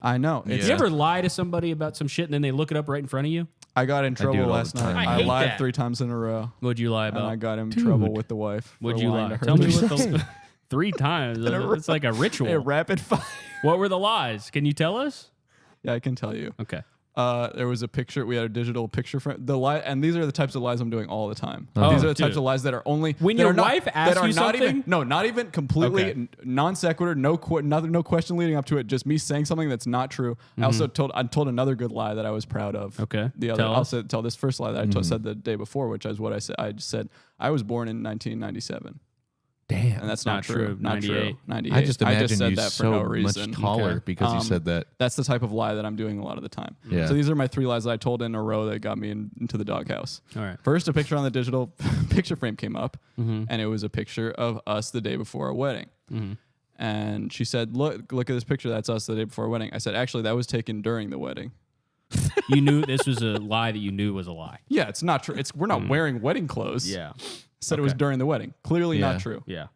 I know. Did you ever lie to somebody about some shit and then they look it up right in front of you? I got in trouble last night. I lied 3 times in a row. What'd you lie about? And I got in trouble with the wife. What'd you lie? Tell me what the 3 times. It's like a ritual. A rapid fire. What were the lies? Can you tell us? Yeah, I can tell you. Okay. There was a picture. We had a digital picture frame. The lie, and these are the types of lies I'm doing all the time. Oh, these are the types of lies that are only when your wife asks you something. Not even completely non sequitur. No question leading up to it. Just me saying something that's not true. Mm-hmm. I told another good lie that I was proud of. Okay. I'll tell this first lie that I said the day before, which is what I said. I just said I was born in 1997. Damn. And that's not true. 98. 98. I just imagine said you that for so no reason. much taller because you said that. That's the type of lie that I'm doing a lot of the time. Yeah. So these are my 3 lies that I told in a row that got me into the doghouse. All right. First, a picture on the digital picture frame came up, Mm-hmm. and it was a picture of us the day before our wedding. Mm-hmm. And she said, look at this picture. That's us the day before our wedding. I said, actually, that was taken during the wedding. You knew this was a lie that you knew was a lie. Yeah, it's not true. We're not wearing wedding clothes. Yeah. Said it was during the wedding. Clearly not true. Yeah.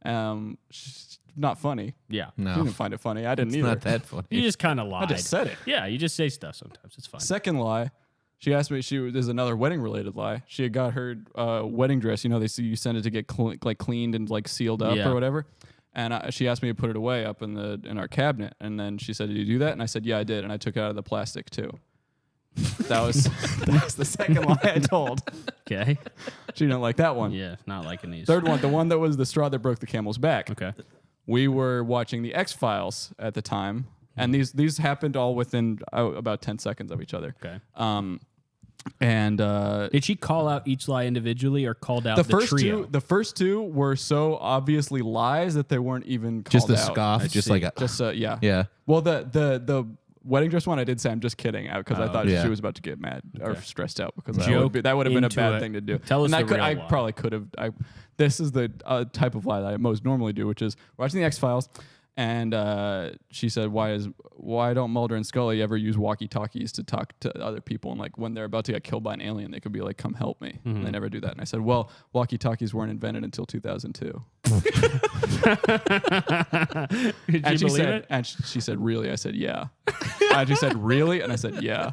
Not funny. Yeah. You No, didn't find it funny. I didn't either. not that funny. You just kind of lied. I just said it. Yeah, you just say stuff sometimes. It's fine. Second lie, she asked me. There's another wedding related lie. She had got her wedding dress. You know, you send it to get cleaned and like sealed up or whatever. And she asked me to put it away up in our cabinet. And then she said, "Did you do that?" And I said, "Yeah, I did." And I took it out of the plastic too. That was the second lie I told. Okay. She didn't like that one. Yeah, not liking these. Third one, the one that was the straw that broke the camel's back. Okay. We were watching the X-Files at the time, and these happened all within about 10 seconds of each other. Okay. And did she call out each lie individually or called out the trio? The first 2 were so obviously lies that they weren't even called Just the out. scoff, just like a... Just yeah. Yeah. Well, the wedding dress one, I did say I'm just kidding because I thought she was about to get mad or stressed out because that would have been a bad thing to do. Tell us and the real I lie. probably could have. This is the type of lie that I most normally do, which is watching the X-Files. And she said, why don't Mulder and Scully ever use walkie-talkies to talk to other people? And like when they're about to get killed by an alien, they could be like, come help me. And they never do that. And I said, well, walkie-talkies weren't invented until 2002. Did you believe it? And she said, really? I said, yeah. And she said, really? And I said, yeah.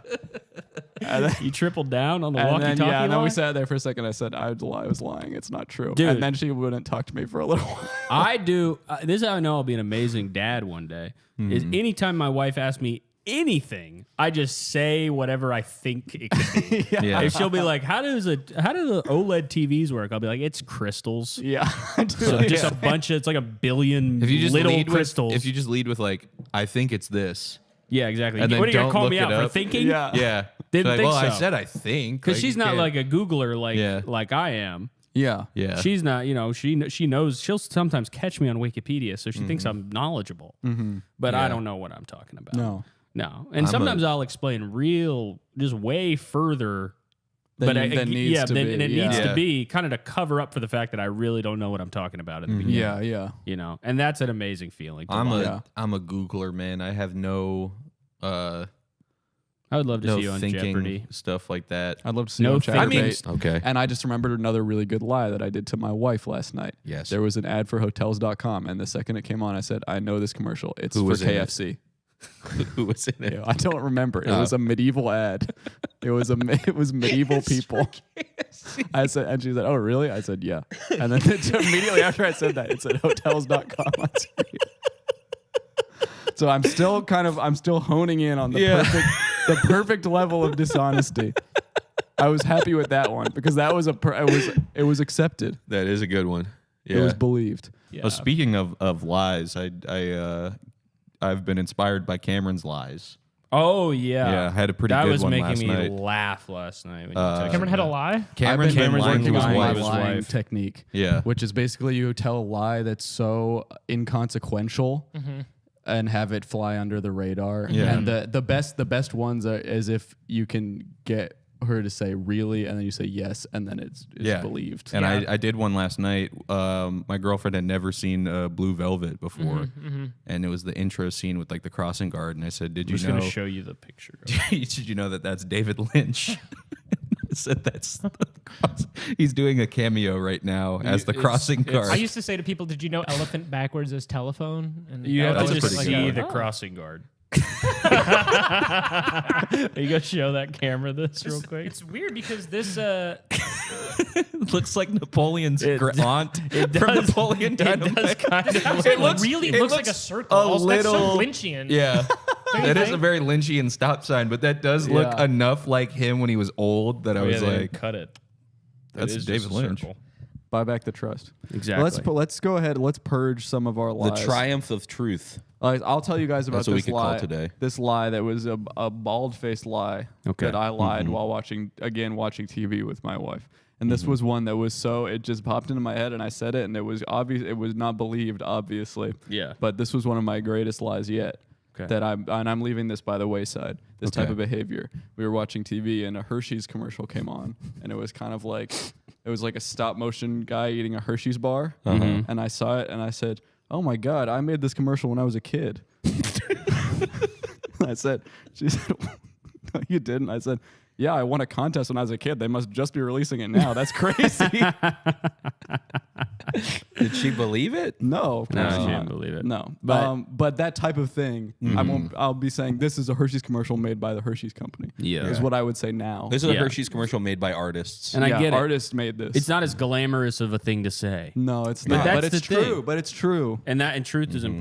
And then, You tripled down on the and walkie-talkie then, yeah, and then lie? we sat there for a second. I said, I was lying. It's not true. Dude. And then she wouldn't talk to me for a little while. I do. This is how I know I'll be an amazing dad one day. Is anytime my wife asks me anything, I just say whatever I think it could be. Yeah. If she'll be like, "How do the OLED TVs work?" I'll be like, "It's crystals." Yeah. So just a bunch of, it's like a billion If you just little lead crystals. if you just lead with like, I think it's this. Yeah, exactly. And then What are you gonna don't call look me it out for up. thinking? Yeah. Yeah. Didn't Like, think well, I so. said I think. Because Like, she's you not can't- like a Googler Yeah. like I am. Yeah. Yeah. She's not, she knows. She'll sometimes catch me on Wikipedia, so she thinks I'm knowledgeable. But I don't know what I'm talking about. No. And sometimes I'll explain just way further Than needs to be. needs Yeah. to be kind of to cover up for the fact that I really don't know what I'm talking about at the beginning. Yeah. And that's an amazing feeling. to I'm watch. a Googler, man. I have no I would love to no see you on thinking Jeopardy. stuff like that. I'd love to see No you on thinking. Chatterbait. Okay. And I just remembered another really good lie that I did to my wife last night. Yes. There was an ad for Hotels.com, and the second it came on, I said, I know this commercial. It's Who for was in it? KFC. Who was in it? Yeah, I don't remember. It was a medieval ad. It was medieval people. I said, and she said, "Oh, really?" I said, "Yeah." And then immediately after I said that, it said Hotels.com on screen. So I'm still honing in on the perfect level of dishonesty. I was happy with that one because that was it was accepted. That is a good one. Yeah. It was believed. Yeah. Well, speaking of lies, I've been inspired by Cameron's lies. Oh yeah, Yeah, I had a pretty that good was one making last me night. laugh last night. When you texted Cameron me had a that. lie. Cameron's been lying to his on my wife. lying technique. Yeah. Which is basically you tell a lie that's so inconsequential and have it fly under the radar. Yeah. And the best ones are as if you can get her to say really, and then you say yes, and then it's believed. And I did one last night. My girlfriend had never seen Blue Velvet before, and it was the intro scene with like the crossing guard. And I said, "Did I'm you just know? gonna show you the picture. Did you know that that's David Lynch?" I said that's he's doing a cameo right now as the crossing guard. I used to say to people, "Did you know elephant backwards is telephone?" And You have that's to just pretty see good. the crossing guard. Are you gonna show that camera this real quick? It's weird because this looks like Napoleon's aunt it from does- Napoleon Dynamite. does kind of it looks- really it looks like looks a circle. a Also, that's so little- Lynchian. Yeah. Don't you That is think? a very Lynchian stop sign, but that does look Yeah. enough like him when he was old that I was like, cut it. that's It is David just a Lynch. circle. Buy back the trust. Exactly. Let's go ahead. Let's purge some of our The lies. triumph of truth. I'll tell you guys about That's what we this could call lie. today. This lie that was a bald-faced lie Okay. that I lied while watching TV with my wife. And this was one that was so, it just popped into my head and I said it and it was obvious. It was not believed, obviously. Yeah. But this was one of my greatest lies yet. Okay. That I'm leaving this by the wayside. This type Okay. of behavior. We were watching TV and a Hershey's commercial came on, and it was kind of like it was like a stop motion guy eating a Hershey's bar, and I saw it and I said, "Oh my God, I made this commercial when I was a kid." I said, "She said, no, you didn't." I said, "Yeah, I won a contest when I was a kid. They must just be releasing it now. That's crazy." Did she believe it? No, of No, course I not. can't believe it. No, But- but that type of thing, I'll be saying this is a Hershey's commercial made by the Hershey's company. Yeah. is what I would say now. This is a Yeah. Hershey's commercial made by artists. And I get it. Artists made this. It's not as glamorous of a thing to say. No, it's But not. that's But it's the thing. true. But it's true. And truth is important.